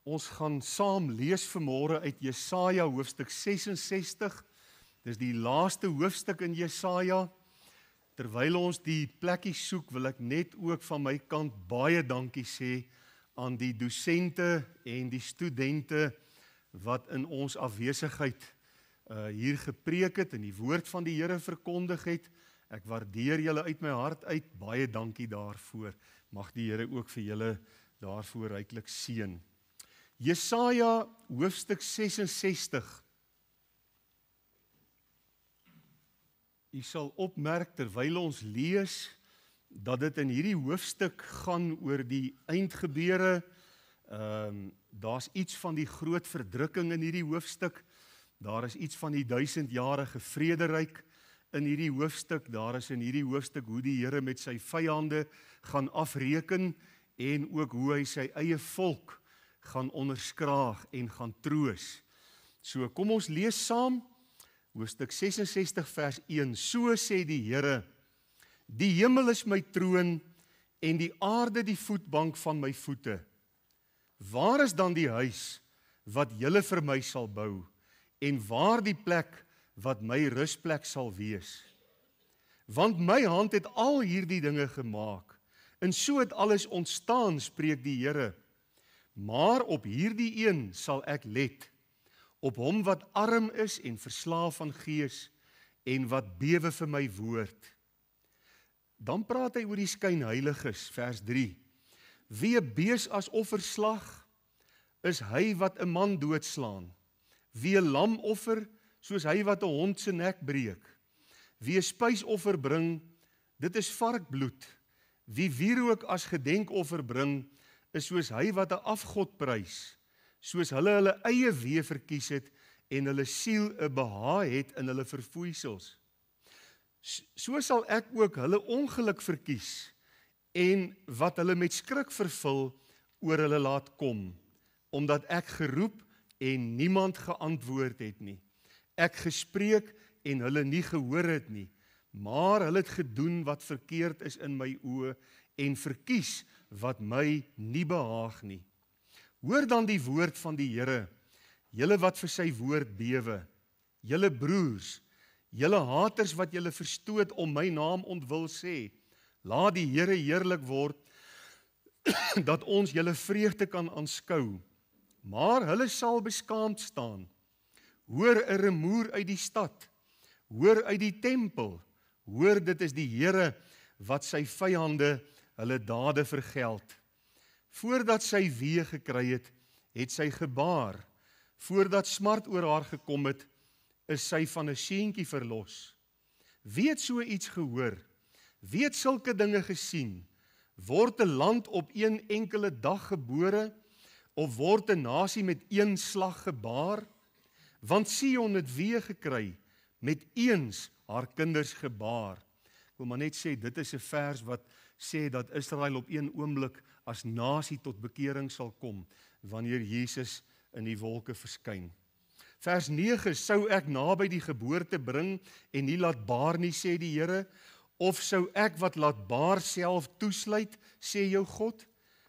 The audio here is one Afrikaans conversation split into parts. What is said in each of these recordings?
Ons gaan saam lees vanmôre uit Jesaja hoofstuk 66. Dis die laaste hoofstuk in Jesaja. Terwyl ons die plekkie soek, wil ek net ook van my kant baie dankie sê aan die dosente en die studente wat in ons afwesigheid hier gepreek het en die woord van die Here verkondig het. Ek waardeer julle uit my hart uit. Baie dankie daarvoor. Mag die Here ook vir julle daarvoor ryklik seën. Jesaja hoofstuk 66. U sal opmerk terwyl ons lees dat dit in hierdie hoofstuk gaan oor die eindgebeure. Daar's iets van die groot verdrukking in hierdie hoofstuk. Daar is iets van die 1000-jarige vrederyk in hierdie hoofstuk. Daar is in hierdie hoofstuk hoe die Here met sy vyande gaan afreken en ook hoe hy sy eie volk gaan onderskraag en gaan troos. So kom ons lees saam hoofstuk 66 vers 1. So sê die Here: Die hemel is my troon en die aarde die voetbank van my voete. Waar is dan die huis wat julle vir my sal bou en waar die plek wat my rusplek sal wees? Want my hand het al hierdie dinge gemaak en so het alles ontstaan, spreek die Here. Maar op hierdie een sal ek let, op hom wat arm is en verslaaf van gees en wat bewe vir my woord. Dan praat hy oor die skynheiliges, vers 3. Wie 'n bees as offer slag, is hy wat 'n man doodslaan. Wie 'n lam offer, soos hy wat 'n hond se nek breek. Wie 'n spysoffer bring, dit is varkbloed. Wie wierook as gedenkoffer bring, is soos hy wat 'n afgod prys, soos hulle eie wee verkies het en hulle siel 'n behaag het in hulle verfoeisels. So sal ek ook hulle ongeluk verkies en wat hulle met skrik vervul oor hulle laat kom, omdat ek geroep en niemand geantwoord het nie. Ek gespreek en hulle nie gehoor het nie, maar hulle het gedoen wat verkeerd is in my oë en verkies wat my nie behaag nie. Hoor dan die woord van die Here, julle wat vir sy woord bewe, julle broers, julle haters wat julle verstoot om my naam ontwil sê, laat die Here heerlik word, dat ons julle vreugde kan aanskou, maar hulle sal beskaamd staan. Hoor 'n rumoer uit die stad, hoor uit die tempel, hoor dit is die Here wat sy vyande hulle dade vergeld. Voordat sy wee gekry het, het sy gebaar. Voordat smart oor haar gekom het, is sy van 'n seentjie verlos. Wie het so iets gehoor? Wie het sulke dinge gesien? Word 'n land op een enkele dag gebore, of word 'n nasie met een slag gebaar? Want Sion het wee gekry, met eens haar kinders gebaar. Ek wil maar net sê, dit is 'n vers wat sê dat Israel op een oomblik as nasie tot bekering sal kom, wanneer Jesus in die wolke verskyn. Vers 9, sou ek naby die geboorte bring en nie laat baar nie, sê die Here, of sou ek wat laat baar self toesluit, sê jou God?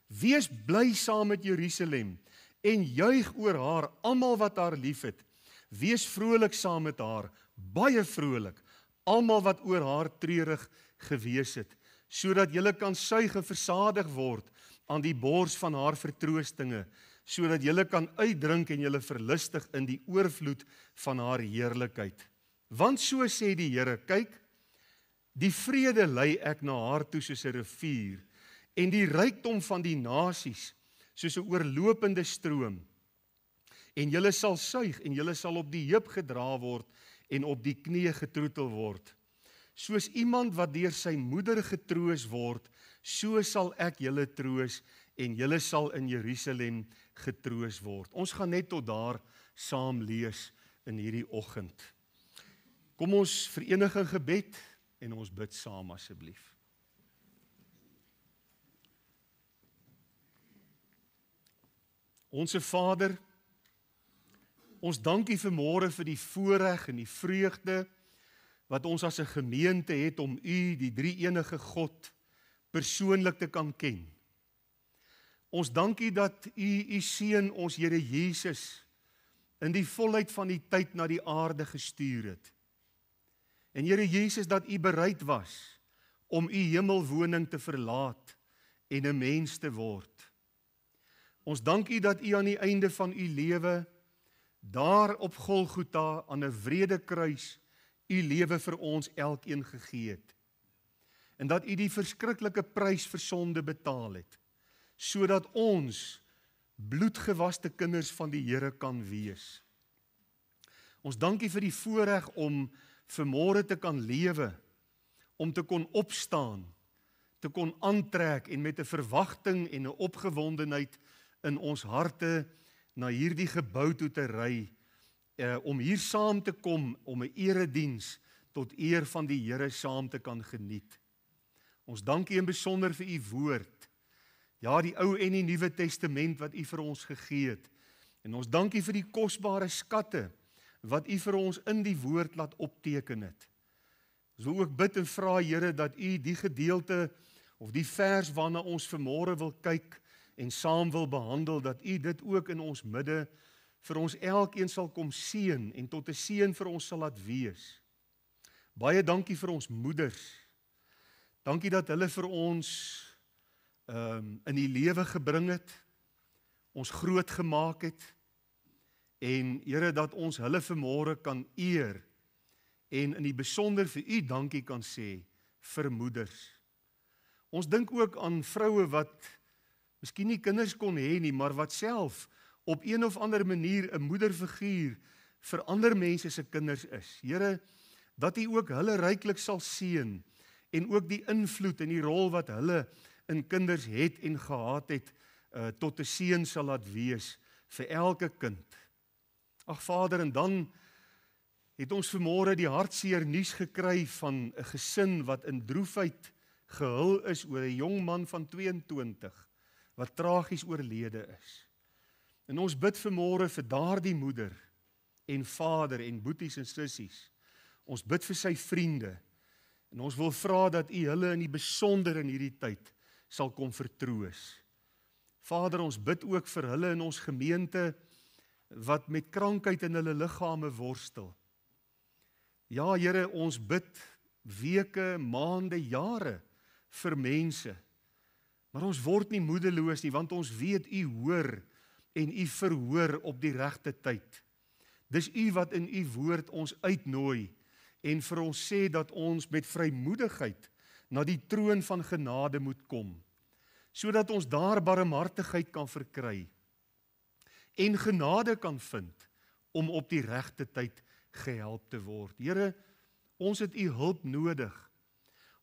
Wees bly saam met Jerusalem en juig oor haar, almal wat haar liefhet. Wees vrolik saam met haar, baie vrolik, almal wat oor haar treurig gewees het, sodat julle kan suig en versadig word aan die bors van haar vertroostinge, sodat julle kan uitdrink en julle verlustig in die oorvloed van haar heerlikheid. Want so sê die Here, kyk, die vrede lei ek na haar toe soos 'n rivier, en die rykdom van die nasies soos 'n oorlopende stroom. En julle sal suig en julle sal op die heup gedra word en op die knie getroetel word. Soos iemand wat deur sy moeder getroos word, so sal ek julle troos en julle sal in Jerusalem getroos word. Ons gaan net tot daar saam lees in hierdie oggend. Kom ons verenig in gebed en ons bid saam asseblief. Onse Vader, ons dank U vanmôre vir die voorreg en die vreugde wat ons as 'n gemeente het om U, die drie-enige God, persoonlik te kan ken. Ons dankie dat U Seun, ons Here Jesus, in die volheid van die tyd na die aarde gestuur het. En Here Jesus, dat U bereid was om U hemelwoning te verlaat en 'n mens te word. Ons dank U dat U aan die einde van U lewe, daar op Golgotha aan 'n wrede kruis, U lewe vir ons elkeen gegee het. En dat U die verskriklike prys vir sonde betaal het, sodat ons bloedgewaste kinders van die Here kan wees. Ons dankie vir die voorreg om vanmôre te kan lewe, om te kon opstaan, te kon aantrek en met 'n verwagting en 'n opgewondenheid in ons harte na hierdie gebou toe te ry, om hier saam te kom, om 'n erediens tot eer van die Here saam te kan geniet. Ons dank U in besonder vir U woord, ja, die Ou en die Nuwe Testament wat U vir ons gegee het. En ons dank U vir die kosbare skatte wat U vir ons in die woord laat opteken het. Ons wil ook bid en vra, Here, dat U die gedeelte of die vers waarna ons vanmôre wil kyk en saam wil behandel, dat U dit ook in ons midde vir ons elkeen sal kom seën en tot 'n seën vir ons sal laat wees. Baie dankie vir ons moeders. Dankie dat hulle vir ons in die lewe gebring het, ons groot gemaak het, en Here, dat ons hulle vanmôre kan eer, en in die besonder vir U dankie kan sê vir moeders. Ons dink ook aan vroue wat miskien nie kinders kon hê nie, maar wat self op een of ander manier 'n moederfiguur vir ander mense se kinders is. Here, dat U ook hulle ryklik sal seën, en ook die invloed en die rol wat hulle in kinders het en gehad het, tot 'n seën sal laat wees vir elke kind. Ag Vader, en dan het ons vanmôre die hartseer nuus gekry van 'n gesin wat in droefheid gehul is oor 'n jong man van 22 wat tragies oorlede is. En ons bid vanmôre vir daardie moeder en vader en boeties en sissies. Ons bid vir sy vriende en ons wil vra dat U hulle in die besonder in hierdie tyd sal kom vertroos. Vader, ons bid ook vir hulle in ons gemeente wat met krankheid in hulle liggame worstel. Ja, Here, ons bid weke, maande, jare vir mense. Maar ons word nie moedeloos nie, want ons weet U hoor en U verhoor op die regte tyd. Dis U wat in U woord ons uitnooi en vir ons sê dat ons met vrymoedigheid na die troon van genade moet kom, sodat ons daar barmhartigheid kan verkry en genade kan vind om op die regte tyd gehelp te word. Here, ons het U hulp nodig.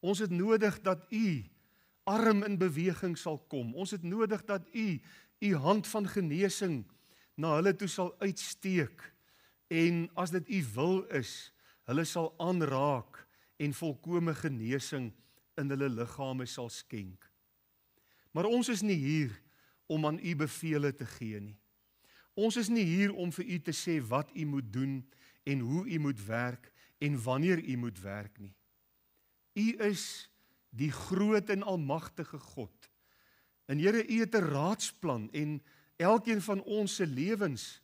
Ons het nodig dat U arm in beweging sal kom. Ons het nodig dat U hand van genesing na hulle toe sal uitsteek en as dit U wil is, hulle sal aanraak en volkome genesing in hulle liggame sal skenk. Maar ons is nie hier om aan U bevele te gee nie. Ons is nie hier om vir U te sê wat U moet doen en hoe U moet werk en wanneer U moet werk nie. U is die groot en almagtige God. En Here, U het 'n raadsplan en elkeen van ons se lewens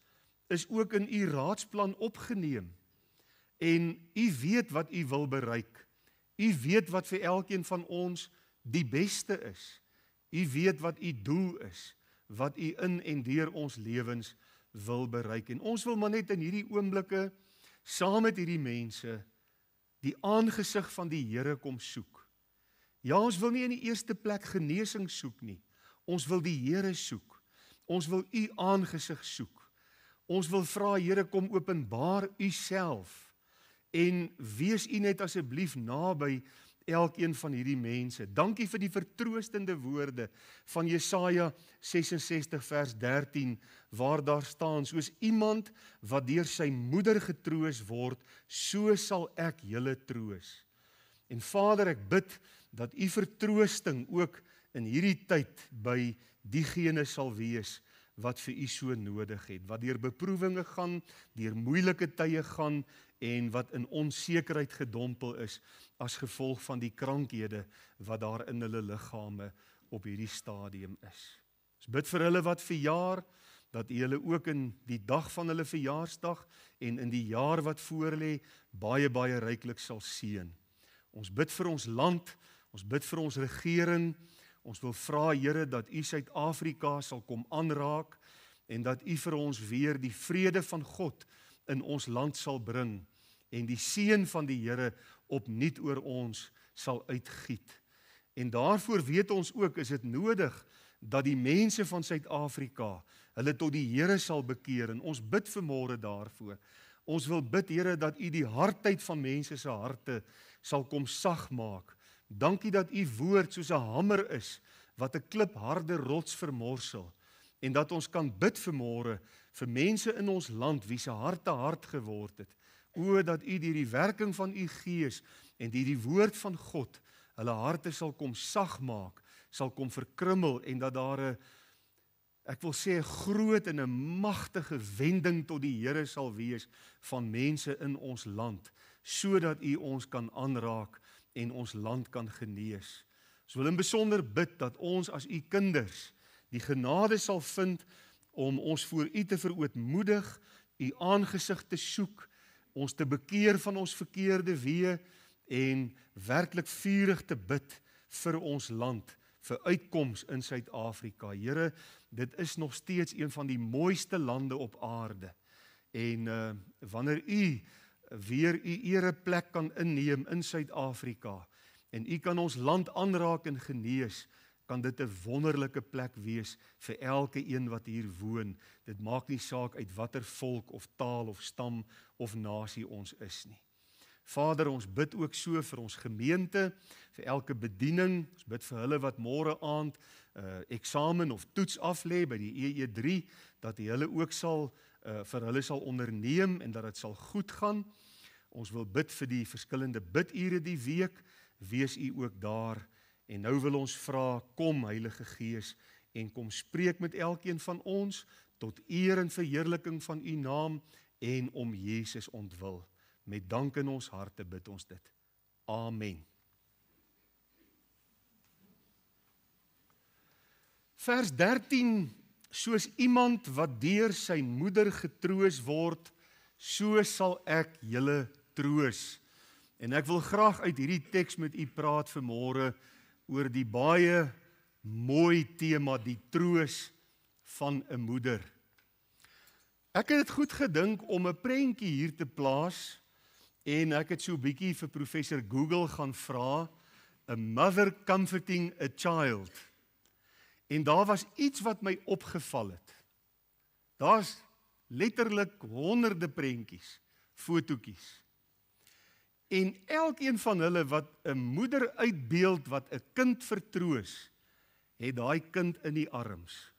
is ook in U raadsplan opgeneem. En U weet wat U wil bereik. U weet wat vir elkeen van ons die beste is. U weet wat U doel is, wat U in en deur ons lewens wil bereik. En ons wil maar net in hierdie oomblikke saam met hierdie mense die aangesig van die Here kom soek. Ja, ons wil nie in die eerste plek genesing soek nie. Ons wil die Here soek. Ons wil U aangesig soek. Ons wil vra, Here, kom openbaar U self en wees U net asseblief naby elkeen van hierdie mense. Dankie vir die vertroostende woorde van Jesaja 66 vers 13, waar daar staan, soos iemand wat deur sy moeder getroos word, so sal ek julle troos. En Vader, ek bid dat U vertroosting ook in hierdie tyd by diegene sal wees wat vir U so nodig het, wat deur beproewinge gaan, deur moeilike tye gaan en wat in onsekerheid gedompel is as gevolg van die krankhede wat daar in hulle liggame op hierdie stadium is. Ons Ons bid vir hulle wat verjaar, dat U hulle ook in die dag van hulle verjaarsdag en in die jaar wat voorlê baie, baie ryklik sal seën. Ons bid vir ons land, ons bid vir ons regering, ons wil vra Here dat U Suid-Afrika sal kom aanraak en dat U vir ons weer die vrede van God in ons land sal bring en die seën van die Here opnuut oor ons sal uitgiet. En daarvoor weet ons ook, is dit nodig dat die mense van Suid-Afrika hulle tot die Here sal bekeer en ons bid vanmôre daarvoor. Ons wil bid Here dat U die hardheid van mense se harte sal kom sag maak. Dankie dat U woord soos 'n hamer is wat 'n klipharde rots vermorsel en dat ons kan bid vanmôre vir mense in ons land wie se harte hard geword het. O dat U deur die werking van U Gees en deur die woord van God hulle harte sal kom sag maak, sal kom verkrummel en dat daar 'n, ek wil sê 'n groot en 'n magtige wending tot die Here sal wees van mense in ons land, sodat U ons kan aanraak en ons land kan genees. Ons wil in besonder bid dat ons as U kinders die genade sal vind om ons voor U te verootmoedig, U aangesig te soek, ons te bekeer van ons verkeerde weë en werklik vurig te bid vir ons land, vir uitkoms in Suid-Afrika. Here, dit is nog steeds een van die mooiste lande op aarde. En wanneer U weer U ereplek kan inneem in Suid-Afrika en U kan ons land aanraak en genees, kan dit 'n wonderlike plek wees vir elke een wat hier woon. Dit maak nie saak uit watter volk of taal of stam of nasie ons is nie. Vader, ons bid ook so vir ons gemeente, vir elke bediening. Ons bid vir hulle wat môre aand eksamen of toets aflê by die EE3, dat U hulle ook vir hulle sal onderneem en dat dit sal goed gaan. Ons wil bid vir die verskillende bidure die week. Wees U ook daar. En nou wil ons vra, kom Heilige Gees en kom spreek met elkeen van ons tot eer en verheerliking van U naam en om Jesus ontwil. Met dank in ons harte bid ons dit. Amen. Vers 13, soos iemand wat deur sy moeder getroos word, so sal ek julle troos. En ek wil graag uit hierdie teks met U praat vanmôre oor die baie mooi tema, die troos van 'n moeder. Ek het dit goed gedink om 'n prentjie hier te plaas en ek het so 'n bietjie vir professor Google gaan vra, a mother comforting a child. En daar was iets wat my opgeval het. Daar's letterlik honderde prentjies, fotootjies. En elkeen van hulle wat 'n moeder uitbeeld wat 'n kind vertroos, het daai kind in die arms.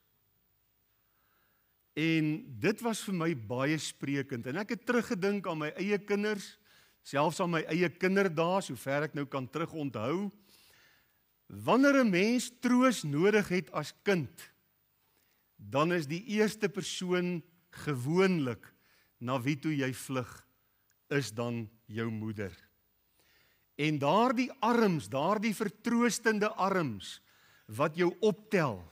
En dit was vir my baie sprekend en ek het teruggedink aan my eie kinders, selfs aan my eie kinderdae, sover ek nou kan terug onthou. Wanneer 'n mens troos nodig het as kind, dan is die eerste persoon gewoonlik na wie toe jy vlug, is dan jou moeder. En daardie arms, daardie vertroostende arms, wat jou optel,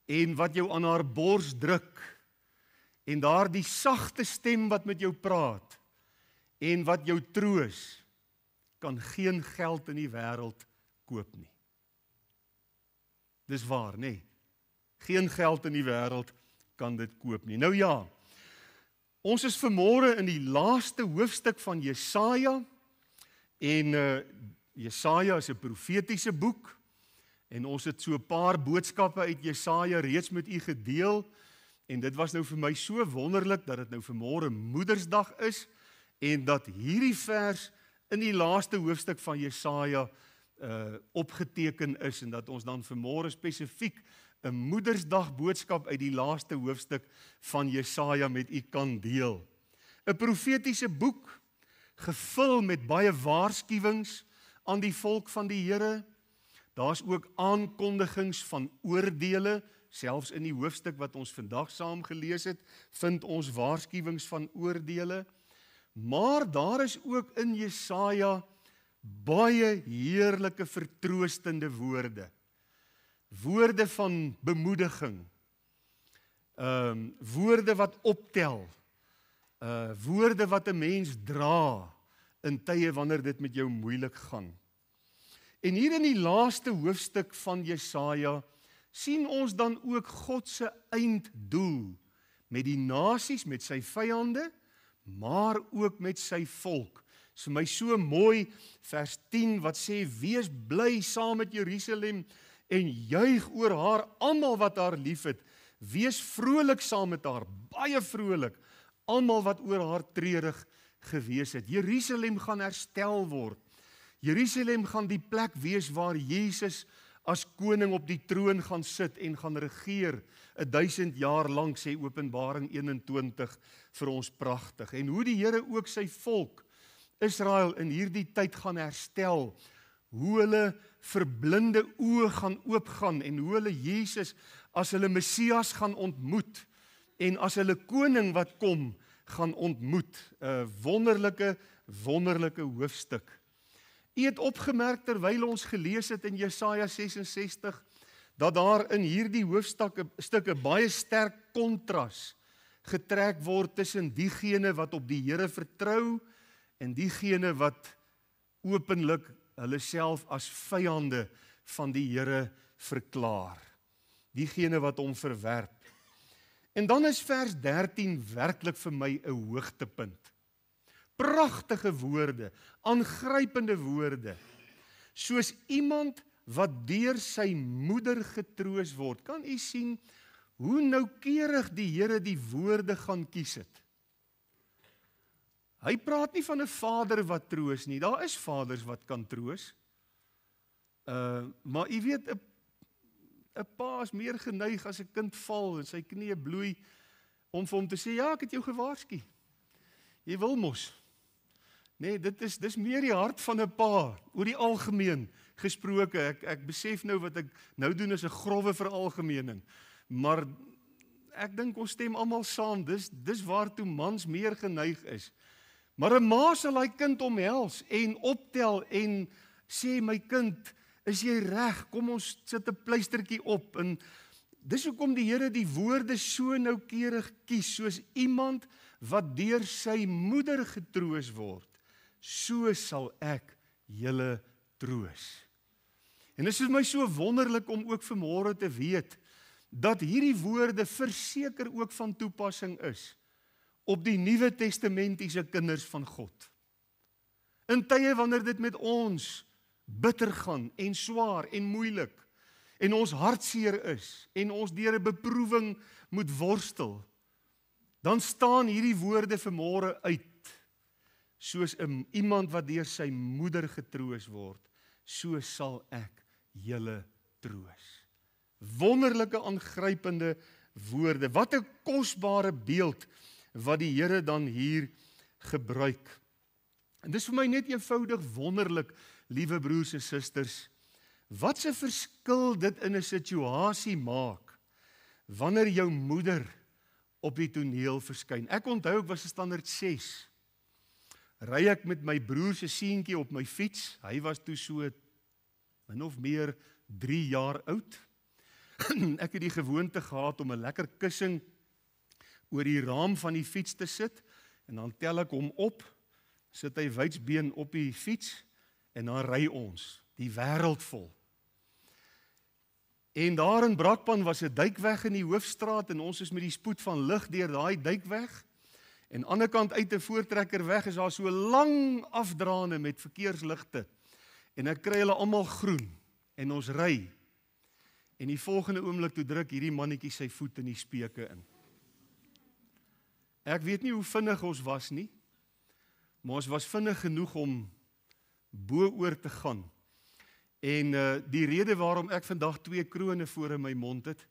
en wat jou aan haar bors druk, en daardie sagte stem wat met jou praat, en wat jou troos, kan geen geld in die wêreld koop nie. Dis waar, nê? Geen geld in die wêreld kan dit koop nie. Nou ja, ons is vanmôre in die laaste hoofstuk van Jesaja, en Jesaja is 'n profetiese boek, en ons het so 'n paar boodskappe uit Jesaja reeds met u gedeel, en dit was nou vir my so wonderlik, dat dit nou vanmôre Moedersdag is, en dat hierdie vers in die laaste hoofstuk van Jesaja opgeteken is, en dat ons dan vanmôre spesifiek 'n Moedersdag boodskap uit die laaste hoofstuk van Jesaja met u kan deel. 'n Profetiese boek, gevul met baie waarskuwings aan die volk van die Here. Daar's ook aankondigings van oordeele, selfs in die hoofstuk wat ons vandag saam gelees het, vind ons waarskuwings van oordeele. Maar daar is ook in Jesaja baie heerlike vertroostende woorde. Woorde van bemoediging, woorde wat optel, woorde wat 'n mens dra in tye wanneer dit met jou moeilik gaan. En hier in die laaste hoofstuk van Jesaja sien ons dan ook God se einddoel met die nasies, met sy vyande, maar ook met sy volk. Dit is vir my so mooi, vers 10, wat sê, wees bly saam met Jerusalem en juig oor haar, almal wat haar liefhet. Wees vrolik saam met haar, baie vrolik, almal wat oor haar treurig gewees het. Jerusalem gaan herstel word. Jerusalem gaan die plek wees waar Jesus as koning op die troon gaan sit en gaan regeer 1000 jaar lank, sê Openbaring 21 vir ons pragtig. En hoe die Here ook sy volk, Israel, in hierdie tyd gaan herstel, hoe hulle verblinde oë gaan oopgaan en hoe hulle Jesus as hulle Messias gaan ontmoet en as hulle koning wat kom gaan ontmoet. 'n wonderlike hoofstuk. U het opgemerk terwyl ons gelees het in Jesaja 66 dat daar in hierdie hoofstukke baie sterk kontras getrek word tussen diegene wat op die Here vertrou en diegene wat openlik hulle self as vyande van die Here verklaar. Diegene wat hom verwerp. En dan is vers 13 werklik vir my 'n hoogtepunt. Pragtige woorde, aangrypende woorde. Soos iemand wat deur sy moeder getroos word. Kan u sien hoe noukeurig die Here die woorde gaan kies het? Hy praat nie van 'n vader wat troos nie. Daar is vaders wat kan troos. Maar u weet, 'n pa is meer geneig as 'n kind val en sy knieë bloei om vir hom te sê, ja, ek het jou gewaarsku. Jy wil mos. Nee, dis meer die hart van 'n pa, oor die algemeen gesproke. Ek besef nou wat ek nou doen is 'n grove veralgemening. Maar ek dink ons stem almal saam, dis waartoe mans meer geneig is. Maar 'n ma sal hy kind omhels en optel en sê, my kind, is jy reg? Kom ons sit 'n pleistertjie op. En dis hoekom die Here die woorde so noukeurig kies, soos iemand wat deur sy moeder getroos word. So sal ek julle troos. En dit is vir my so wonderlik om ook vanmôre te weet dat hierdie woorde verseker ook van toepassing is op die Nuwe Testamentiese kinders van God. In tye wanneer dit met ons bitter gaan en swaar en moeilik en ons hartseer is en ons deur 'n beproewing moet worstel, dan staan hierdie woorde vanmôre uit. Soos iemand wat deur sy moeder getroos word, so sal ek julle troos. Wonderlike aangrypende woorde. Wat 'n kosbare beeld wat die Here dan hier gebruik. En dis vir my net eenvoudig wonderlik, liewe broers en susters, wat 'n verskil dit in 'n situasie maak wanneer jou moeder op die toneel verskyn. Ek onthou ek was in standaard 6. Ry ek met my broer se seentjie op my fiets. Hy was toe so min of meer 3 jaar oud. Ek het die gewoonte gehad om 'n lekker kussing oor die raam van die fiets te sit en dan tel ek hom op, sit hy wydsbeen op die fiets en dan ry ons die wêreld vol. En daar in Brakpan was 'n duikweg in die hoofstraat en ons is met die spoed van lig deur daai duikweg. En aan die ander kant uit 'n voortrekkerweg is daar so lang afdraande met verkeersligte. En ek kry hulle almal groen en ons ry. En die volgende oomblik toe druk hierdie mannetjie sy voet in die speuke in. Ek weet nie hoe vinnig ons was nie, maar ons was vinnig genoeg om bo-oor te gaan. En die rede waarom ek vandag 2 krone voor in my mond het,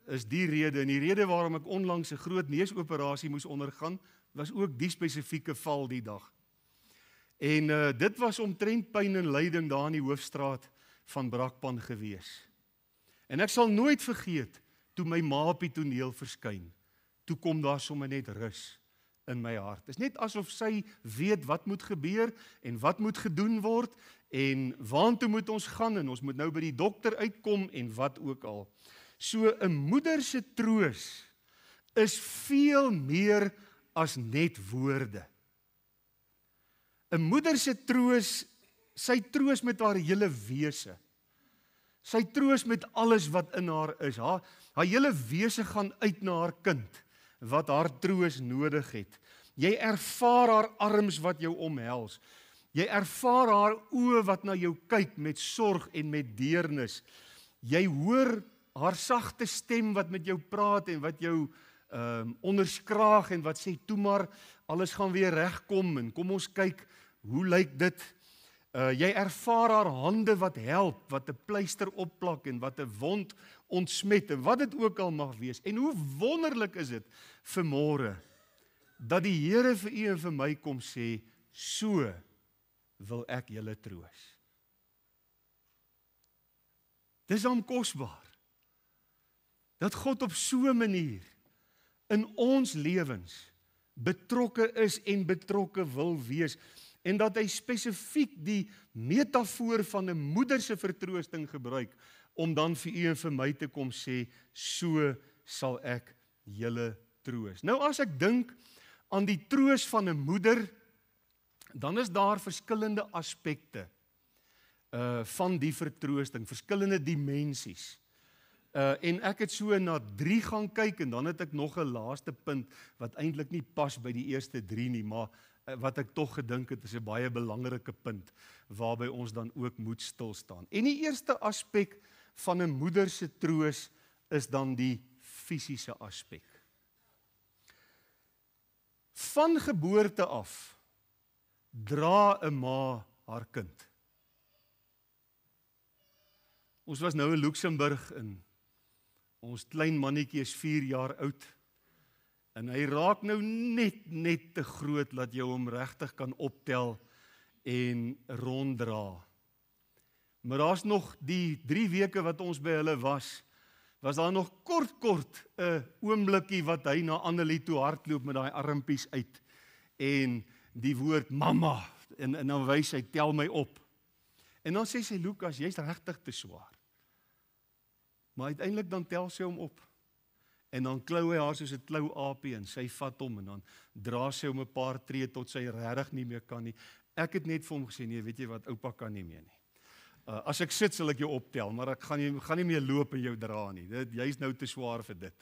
is die rede, en die rede waarom ek onlangs 'n groot neusoperasie moes ondergaan, was ook die spesifieke val die dag. En dit was omtrent pyn en lyding daar in die hoofstraat van Brakpan gewees. En ek sal nooit vergeet, toe my ma op die toneel verskyn, toe kom daar sommer net rus in my hart. Dit is net asof sy weet wat moet gebeur en wat moet gedoen word en waartoe moet ons gaan en ons moet nou by die dokter uitkom en wat ook al. So 'n moeder se troos is veel meer as net woorde. 'n Moeder se troos, sy troos met haar hele wese. Sy troos met alles wat in haar is. Haar hele wese gaan uit na haar kind, wat haar troos nodig het. Jy ervaar haar arms wat jou omhels. Jy ervaar haar oë wat na jou kyk met sorg en met deernis. Jy hoor haar sagte stem wat met jou praat en wat jou onderskraag en wat sê, toe maar, alles gaan weer regkom en kom ons kyk, hoe lyk dit? Jy ervaar haar hande wat help, wat 'n pleister opplak en wat 'n wond ontsmet en wat dit ook al mag wees. En hoe wonderlik is dit vanmôre dat die Here vir u en vir my kom sê, so wil ek julle troos. Dis hom kosbaar. Dat God op so 'n manier in ons lewens betrokke is en betrokke wil wees. En dat hy spesifiek die metafoor van 'n moeder se vertroosting gebruik, om dan vir u en vir my te kom sê, so sal ek julle troos. Nou as ek dink aan die troos van 'n moeder, dan is daar verskillende aspekte van die vertroosting, verskillende dimensies. En ek het so na 3 gaan kyk, en dan het ek nog 'n laaste punt, wat eintlik nie pas by die eerste 3 nie, maar wat ek tog gedink het, is 'n baie belangrike punt, waarby ons dan ook moet stil staan. En die eerste aspek van 'n moeder se troos, is dan die fisiese aspek. Van geboorte af, dra 'n ma haar kind. Ons was nou in Luxemburg, en ons klein mannetjie is 4 jaar oud, en hy raak nou net te groot, dat jy hom regtig kan optel en ronddra. Maar daar's nog die 3 weke wat ons by hulle was daar nog kort 'n oomblikkie wat hy na Annelie toe hardloop met daai armpies uit, en die woord mamma, en dan wys hy, tel my op. En dan sê sy, Lukas, jy's regtig te swaar. Maar uiteindelik dan tel sy hom op. En dan klou hy haar soos 'n klou aapie, en sy vat hom, en dan dra sy hom 'n paar tree tot sy regtig nie meer kan nie. Ek het net vir hom gesê, nee, weet jy wat, oupa kan nie meer nie. As ek sit, sal ek jou optel, maar ek gaan nie meer loop en jou dra nie. Jy's nou te swaar vir dit.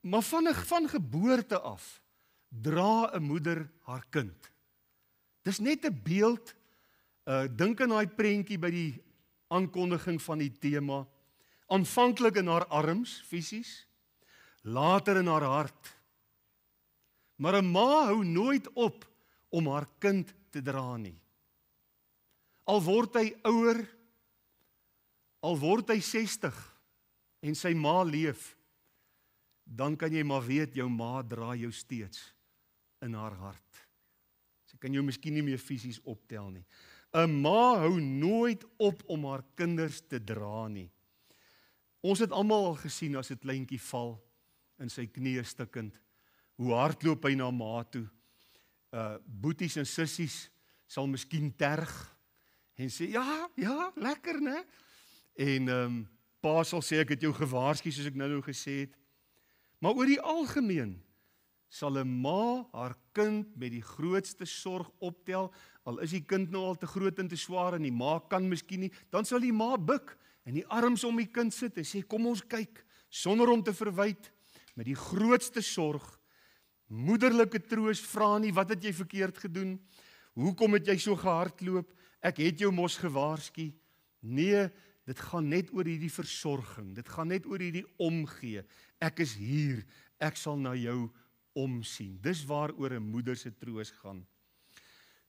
Maar van geboorte af, dra 'n moeder haar kind. Dis net 'n beeld, dink aan daai prentjie by die aankondiging van die tema, aanvanklik in haar arms, fisies, later in haar hart. Maar 'n ma hou nooit op om haar kind te dra nie. Al word hy ouer, al word hy 60 en sy ma leef, dan kan jy maar weet, jou ma dra jou steeds in haar hart. Sy kan jou miskien nie meer fisies optel nie. 'n Ma hou nooit op om haar kinders te dra nie. Ons het almal al gesien as 'n kleintjie val in sy knieë stikkend, hoe hardloop hy na ma toe. Boeties en sissies sal miskien terg en sê, ja, lekker, né? En pa sal sê, ek het jou gewaarsku, soos ek nou gesê het. Maar oor die algemeen sal 'n ma haar kind met die grootste sorg optel, al is die kind nou al te groot en te swaar en die ma kan miskien nie, dan sal die ma buig en die arms om die kind sit en sê, kom ons kyk, sonder om te verwyd, met die grootste sorg, moederlike troos, vra nie, wat het jy verkeerd gedoen? Hoekom het jy so gehardloop? Ek het jou mos gewaarsku. Nee, dit gaan net oor hierdie versorging, dit gaan net oor hierdie omgee. Ek is hier, ek sal na jou omsien. Dis waaroor 'n moeder se troos gaan.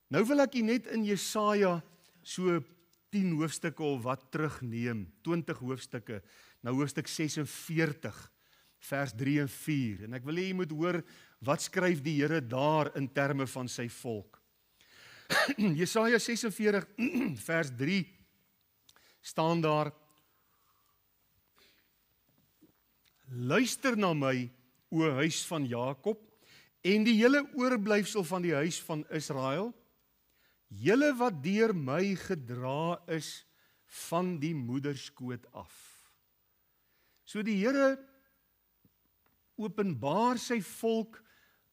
Nou wil ek net in Jesaja so 10 hoofstukke of wat terugneem, 20 hoofstukke, nou hoofstuk 46, vers 3 en 4. En ek wil hê jy moet hoor, wat skryf die Here daar in terme van sy volk. Jesaja 46, vers 3, staan daar, luister na my, o huis van Jakob, en die hele oorblyfsel van die huis van Israel, julle wat deur my gedra is van die moederskoot af. So die Here openbaar sy volk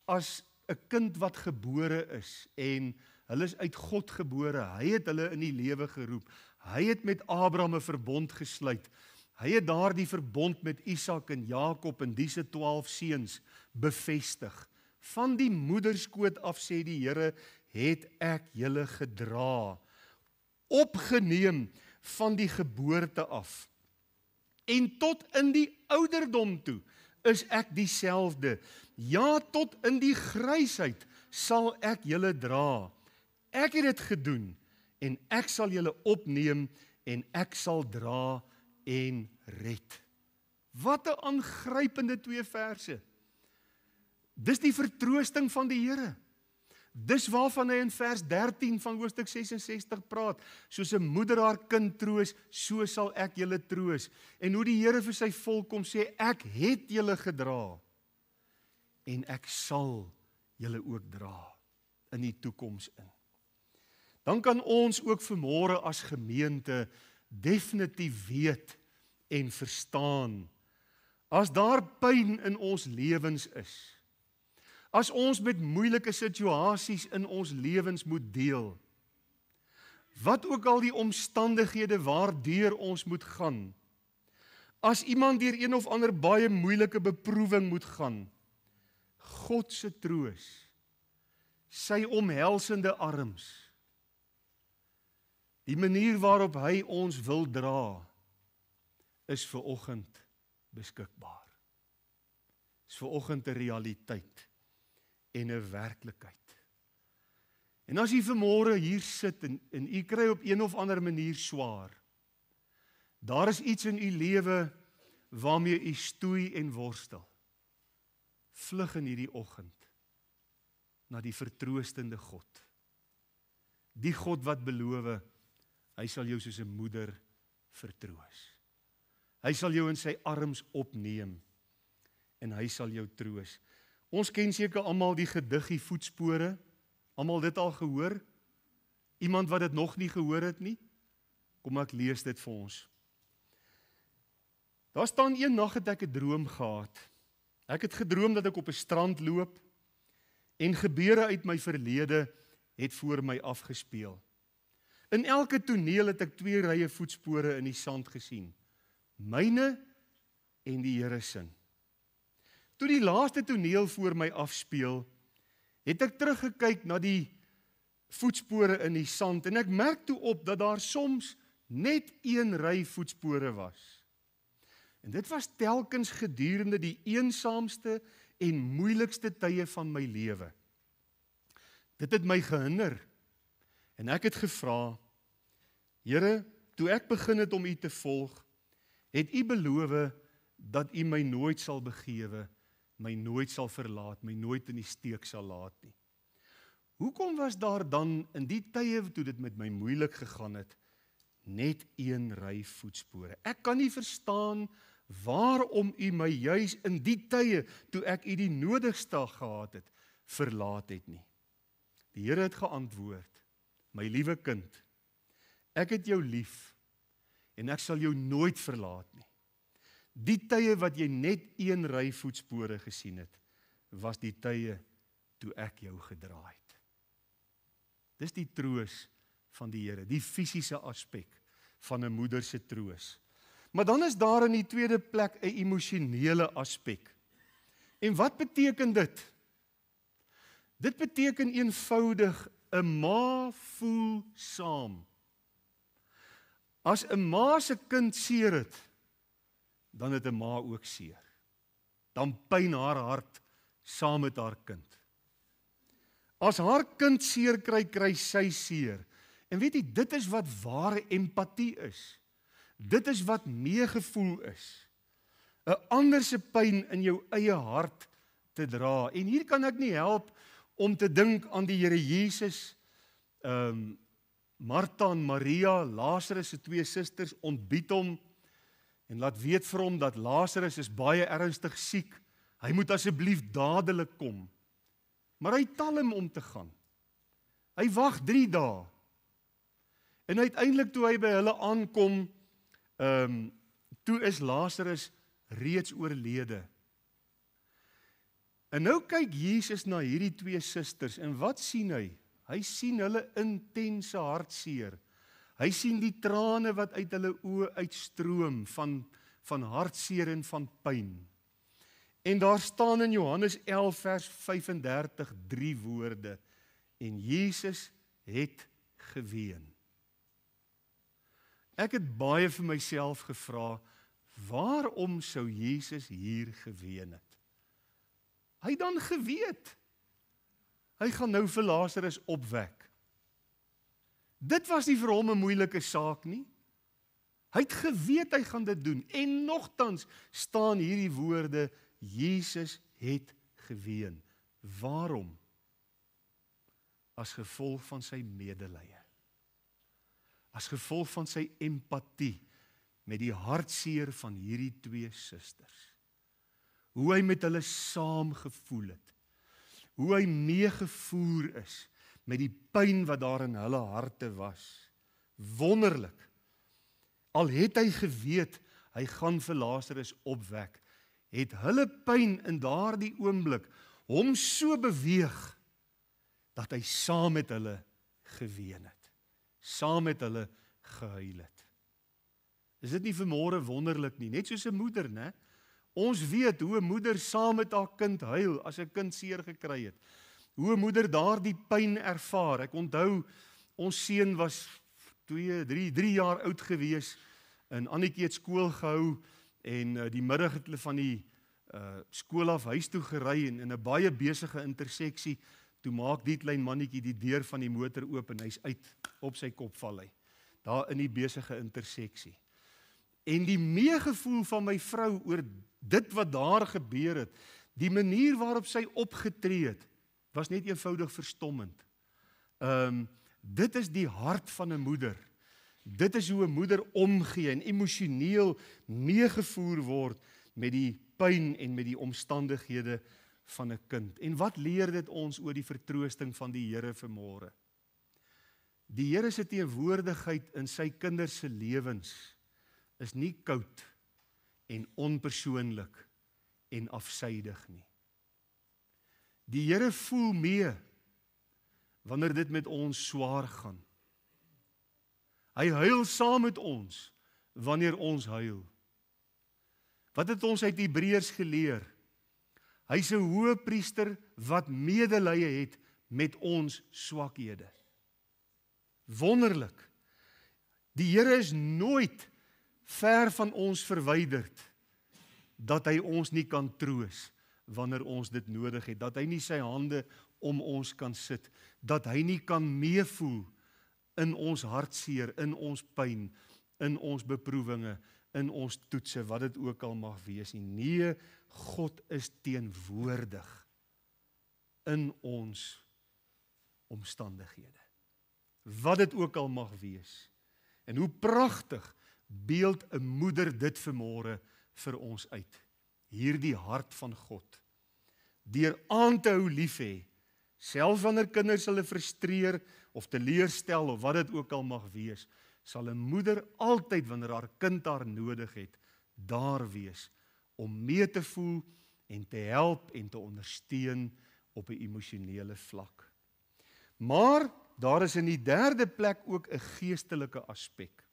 as 'n kind wat gebore is en hulle is uit God gebore. Hy het hulle in die lewe geroep. Hy het met Abraham 'n verbond gesluit. Hy het daardie verbond met Isak en Jakob en diese 12 seuns bevestig. Van die moederskoot af, sê die Here, het ek julle gedra, opgeneem van die geboorte af. En tot in die ouderdom toe is ek dieselfde. Ja, tot in die grysheid sal ek julle dra. Ek het dit gedoen en ek sal julle opneem en ek sal dra en red. Wat 'n aangrypende 2 verse. Dis die vertroosting van die Here. Dis waarvan hy in vers 13 van hoofstuk 66 praat. Soos 'n moeder haar kind troos, so sal ek julle troos. En hoe die Here vir sy volk kom sê, ek het julle gedra en ek sal julle ook dra in die toekoms in. Dan kan ons ook vanmôre as gemeente definitief weet en verstaan, as daar pyn in ons lewens is, as ons met moeilike situasies in ons lewens moet deel, wat ook al die omstandighede waardeur ons moet gaan, as iemand deur een of ander baie moeilike beproewing moet gaan, God se troos, sy omhelsende arms, die manier waarop hy ons wil dra, is vir oggend beskikbaar. Is vir oggend 'n realiteit en 'n werklikheid. En as jy vanmôre hier sit en u kry op een of ander manier swaar, daar is iets in u lewe waarmee u stoei en worstel. Vlug in hierdie oggend na die vertroostende God. Die God wat beloof, hy sal jou soos 'n moeder vertroos. Hy sal jou in sy arms opneem en hy sal jou troos. Ons ken seker almal die gediggie Voetspore. Almal dit al gehoor? Iemand wat dit nog nie gehoor het nie? Kom ek lees dit vir ons. Daar staan, een nag het ek 'n droom gehad. Ek het gedroom dat ek op 'n strand loop en gebeure uit my verlede het voor my afgespeel. In elke toneel het ek 2 rye voetspore in die sand gesien. Myne en die Here se. Toe die laaste toneel voor my afspeel, het ek teruggekyk na die voetspore in die sand en ek merk toe op dat daar soms net 1 ry voetspore was. En dit was telkens gedurende die eensaamste en moeilikste tye van my lewe. Dit het my gehinder en ek het gevra, Here, toe ek begin het om U te volg, het U beloof dat U my nooit sal begewe, my nooit sal verlaat, my nooit in die steek sal laat nie. Hoekom was daar dan in die tye toe dit met my moeilik gegaan het, net 1 ry voetspore? Ek kan nie verstaan waarom U my juis in die tye toe ek U die nodigste gehad het, verlaat het nie. Die Here het geantwoord, my liewe kind, ek het jou lief en ek sal jou nooit verlaat nie. Die tye wat jy net 1 ry voetspore gesien het, was die tye toe ek jou gedra het. Dis die troos van die Here, die fisiese aspek van 'n moeder se troos. Maar dan is daar in die tweede plek 'n emosionele aspek. En wat beteken dit? Dit beteken eenvoudig, 'n ma voel saam. As 'n ma se kind seer het, dan het 'n ma ook seer. Dan pyn haar hart saam met haar kind. As haar kind seer kry, kry sy seer. En weet jy, dit is wat ware empatie is. Dit is wat meegevoel is. 'n ander se pyn in jou eie hart te dra. En hier kan ek nie help om te dink aan die Here Jesus, Martha en Maria, Lazarus se 2 susters, ontbied hom en laat weet vir hom dat Lazarus is baie ernstig siek. Hy moet asseblief dadelik kom. Maar hy tel hom om te gaan. Hy wag 3 dae. En uiteindelik toe hy by hulle aankom, toe is Lazarus reeds oorlede. En nou kyk Jesus na hierdie twee susters, en wat sien hy? Hy sien hulle intense hartseer. Hy sien die trane wat uit hulle oë uitstroom van hartseer en van pyn. En daar staan in Johannes 11 vers 35 3 woorde, en Jesus het geween. Ek het baie vir myself gevra, waarom sou Jesus hier geween het? Hy dan geweet, hy gaan nou vir Lazarus opwek. Dit was nie vir hom 'n moeilike saak nie. Hy het geweet hy gaan dit doen, en nogtans staan hierdie woorde, Jesus het geween. Waarom? As gevolg van sy medelee. As gevolg van sy empatie met die hartseer van hierdie twee susters. Hoe hy met hulle saam gevoel het. Hoe hy meegevoer is met die pyn wat daar in hulle harte was. Wonderlik. Al het hy geweet, hy gaan vir Lazarus opwek, het hulle pyn in daardie oomblik hom so beweeg, dat hy saam met hulle geween het. Saam met hulle gehuil het. Is dit nie vanmôre wonderlik nie? Net soos 'n moeder, né? Ons weet hoe 'n moeder saam met haar kind huil, as 'n kind seer gekry het. Hoe 'n moeder daardie pyn ervaar. Ek onthou, ons seun was 3 jaar oud gewees, en Annetjie het skool gehou, en die middag het hulle van die skool af huis toe gery, en in 'n baie besige interseksie, toe maak die klein mannetjie die deur van die motor oop, en hy's uit, op sy kop val hy, daar in die besige interseksie. En die meegevoel van my vrou oor dit wat daar gebeur het, die manier waarop sy opgetree het, was net eenvoudig verstommend. Dit is die hart van 'n moeder. Dit is hoe 'n moeder omgee en emosioneel meegevoer word met die pyn en met die omstandighede van 'n kind. En wat leer dit ons oor die vertroosting van die Here vanmôre? Die Here se teenwoordigheid in sy kinders se lewens is nie koud en onpersoonlik en afsydig nie. Die Here voel mee wanneer dit met ons swaar gaan. Hy huil saam met ons wanneer ons huil. Wat het ons uit Hebreërs geleer? Hy's 'n hoëpriester wat medelee het met ons swakhede. Wonderlik. Die Here is nooit ver van ons verwyderd, dat hy ons nie kan troos wanneer ons dit nodig het, dat hy nie sy hande om ons kan sit, dat hy nie kan meevoel in ons hartseer, in ons pyn, in ons beproewinge, in ons toetse, wat dit ook al mag wees nie. Nee, God is teenwoordig in ons omstandighede. Wat dit ook al mag wees. En hoe pragtig beeld 'n moeder dit vanmôre vir ons uit. Hierdie hart van God. Deur aan te hou lief hê, selfs wanneer kinders hulle frustreer of teleurstel of wat dit ook al mag wees, sal 'n moeder altyd wanneer haar kind haar nodig het, daar wees om mee te voel en te help en te ondersteun op 'n emosionele vlak. Maar daar is in die derde plek ook 'n geestelike aspek.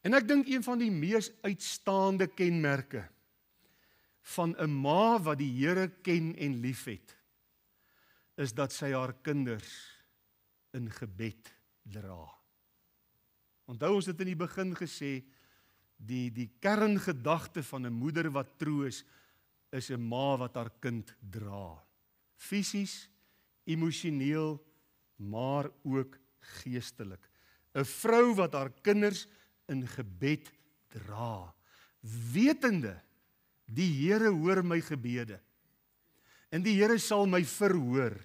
En ek dink een van die mees uitstaande kenmerke van 'n ma wat die Here ken en liefhet, is dat sy haar kinders in gebed dra. Onthou ons het in die begin gesê, die kerngedagte van 'n moeder wat troos, is 'n ma wat haar kind dra. Fisies, emosioneel, maar ook geestelik. 'n Vrou wat haar kinders in gebed dra, wetende, die Here hoor my gebede, en die Here sal my verhoor.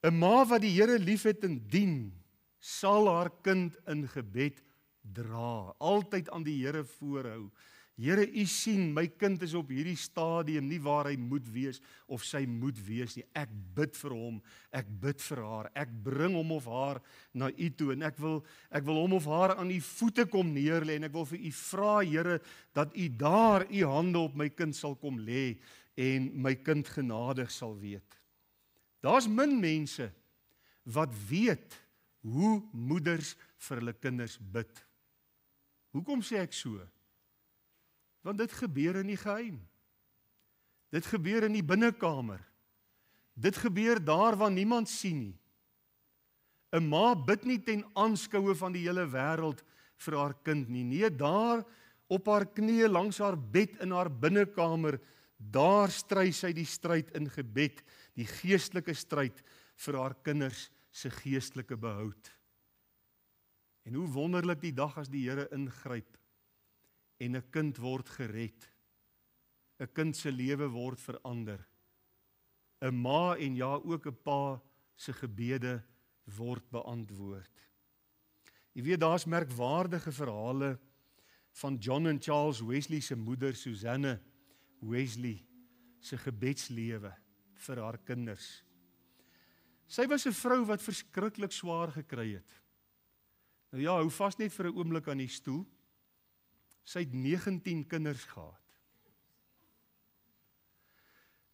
'n Ma wat die Here liefhet en dien, sal haar kind in gebed dra, altyd aan die Here voorhou, Here, U sien, my kind is op hierdie stadium nie waar hy moet wees of sy moet wees nie. Ek bid vir hom, ek bid vir haar, ek bring hom of haar na U toe en ek wil hom of haar aan U voete kom neerlê en ek wil vir U vra, Here, dat U daar U hande op my kind sal kom lê en my kind genadig sal weet. Daar's min mense wat weet hoe moeders vir hulle kinders bid. Hoekom sê ek so? Want dit gebeur in die geheim. Dit gebeur in die binnekamer. Dit gebeur daar waar niemand sien nie. 'n Ma bid nie ten aanskoue van die hele wêreld vir haar kind nie. Nee, daar op haar knieë langs haar bed in haar binnekamer, daar stry sy die stryd in gebed, die geestelike stryd vir haar kinders se geestelike behoud. En hoe wonderlik die dag as die Here ingryp en 'n kind word gered. 'n Kind se lewe word verander. 'n Ma en ja ook 'n pa se gebede word beantwoord. Jy weet, daar's merkwaardige verhale van John en Charles Wesley se moeder Susanna Wesley se gebedslewe vir haar kinders. Sy was 'n vrou wat verskriklik swaar gekry het. Nou ja, hou vas net vir 'n oomblik aan die stoel. Sy het 19 kinders gehad,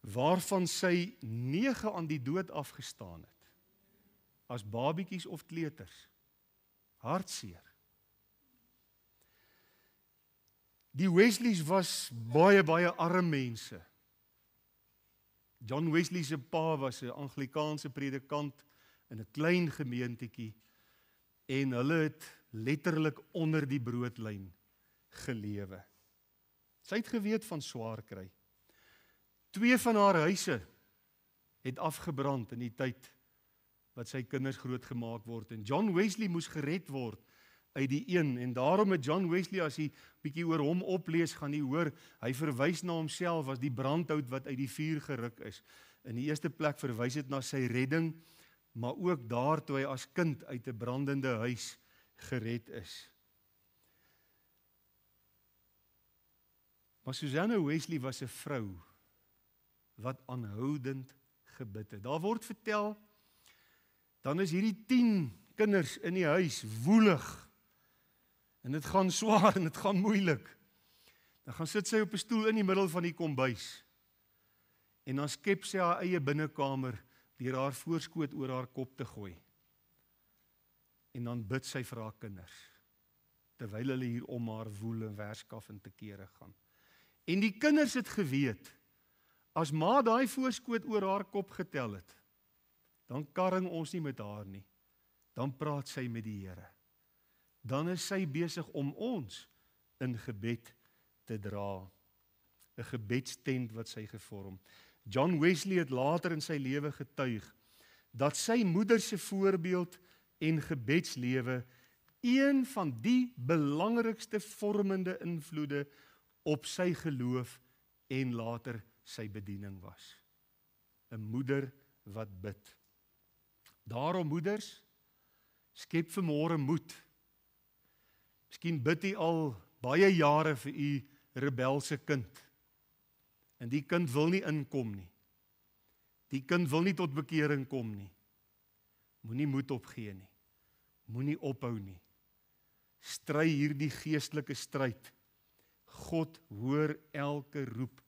waarvan sy 9 aan die dood afgestaan het, as babietjies of kleuters. Hartseer. Die Wesleys was baie arm mense. John Wesley se pa was 'n Anglikaanse predikant in 'n klein gemeentetjie en hulle het letterlik onder die broodlyn gelewe. Sy het geweet van swaar kry. 2 van haar huise het afgebrand in die tyd wat sy kinders grootgemaak word en John Wesley moes gered word uit die een en daarom het John Wesley, as jy bietjie oor hom oplees, gaan jy hoor, hy verwys na homself as die brandhout wat uit die vuur geruk is. In die eerste plek verwys dit na sy redding, maar ook daartoe hy as kind uit 'n brandende huis gered is. Maar Susanna Wesley was 'n vrou wat aanhoudend gebid het. Daar word vertel, dan is hierdie 10 kinders in die huis woelig, en dit gaan swaar en dit gaan moeilik. Dan gaan sit sy op 'n stoel in die middel van die kombuis, en dan skep sy haar eie binnekamer deur haar voorskoot oor haar kop te gooi. En dan bid sy vir haar kinders, terwyl hulle hier om haar woel en werskaf en te kere gaan. En die kinders het geweet, as ma daai voorskoot oor haar kop getel het, dan karring ons nie met haar nie. Dan praat sy met die Here. Dan is sy besig om ons in gebed te dra. 'n Gebedstent wat sy gevorm. John Wesley het later in sy lewe getuig dat sy moeder se voorbeeld en gebedslewe een van die belangrikste vormende invloede op sy geloof en later sy bediening was. 'n Moeder wat bid. Daarom moeders, skep vanmôre moed. Miskien bid u al baie jare vir u rebelse kind. En die kind wil nie inkom nie. Die kind wil nie tot bekering kom nie. Moenie moed opgee nie. Moenie ophou nie. Stry hierdie geestelike stryd. God hoor elke roep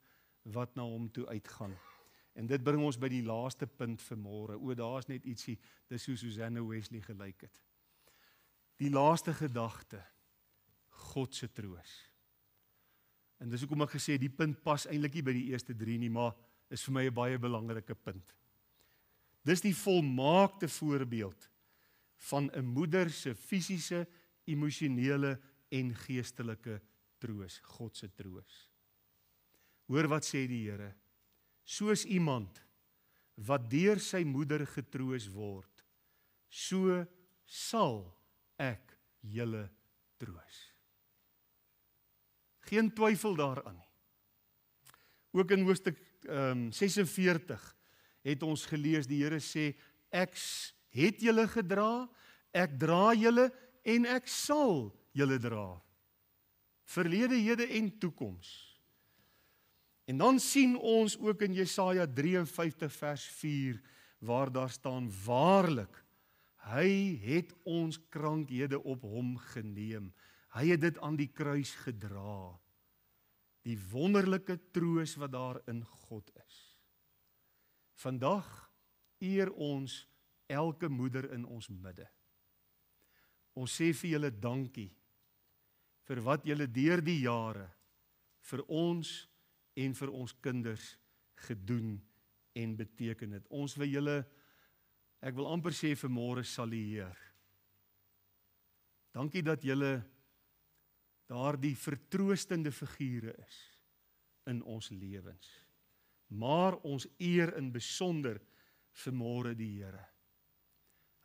wat na hom toe uitgaan. En dit bring ons by die laaste punt vanmôre. O, daar's net ietsie, dis hoe Susanna Wesley gelyk het. Die laaste gedagte, God se troos. En dis hoekom ek gesê het, die punt pas eintlik nie by die eerste 3 nie, maar is vir my 'n baie belangrike punt. Dis die volmaakte voorbeeld van 'n moeder se fisiese, emosionele en geestelike troos, God se troos. Hoor wat sê die Here, soos iemand wat deur sy moeder getroos word, so sal ek julle troos. Geen twyfel daaraan nie. Ook in hoofstuk 46 het ons gelees, die Here sê, ek het julle gedra, ek dra julle en ek sal julle dra. verlede, hede en toekoms. En dan sien ons ook in Jesaja 53 vers 4, waar daar staan, waarlik, hy het ons krankhede op hom geneem. Hy het dit aan die kruis gedra. Die wonderlike troos wat daar in God is. Vandag eer ons elke moeder in ons midde. Ons sê vir julle dankie vir wat julle deur die jare vir ons en vir ons kinders gedoen en beteken het. Ons wil julle, ek wil amper sê vanmôre salueer. Dankie dat julle daardie vertroostende figure is in ons lewens. Maar ons eer in besonder vanmôre die Here.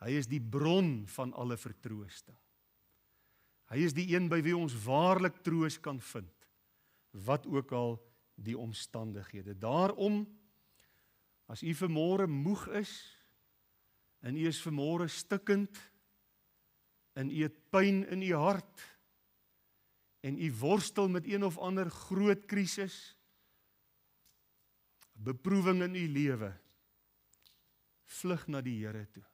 Hy is die bron van alle vertroosting. Hy is die een by wie ons waarlik troos kan vind, wat ook al die omstandighede. Daarom, as u vanmôre moeg is, en u is vanmôre stikkend, en u het pyn in u hart, en u worstel met een of ander groot krisis, beproewing in u lewe, vlug na die Here toe,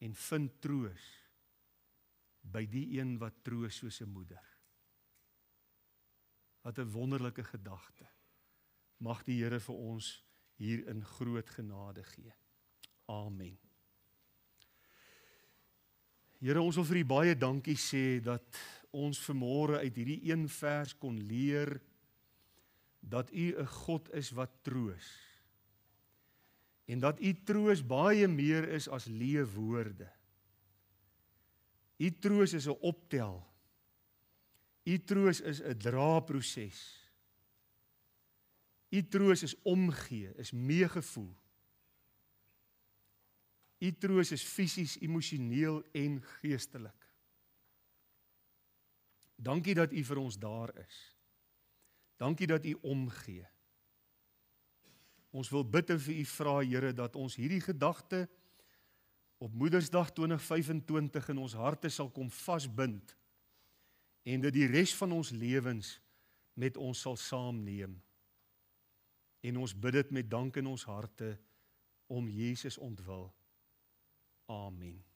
en vind troos by die een wat troos soos 'n moeder. Wat 'n wonderlike gedagte. Mag die Here vir ons hier in groot genade gee. Amen. Here, ons wil vir U baie dankie sê dat ons vanmôre uit hierdie een vers kon leer dat U 'n God is wat troos. En dat U troos baie meer is as leë woorde. U troos is 'n optel. U troos is 'n draproses. U troos is omgee, is meegevoel. U troos is fisies, emosioneel en geestelik. Dankie dat U vir ons daar is. Dankie dat U omgee. Ons wil bid en vir U vra, Here, dat ons hierdie gedagte op Moedersdag 2025 in ons harte sal kom vasbind en dat die res van ons lewens met ons sal saamneem. En ons bid dit met dank in ons harte om Jesus ontwil. Amen.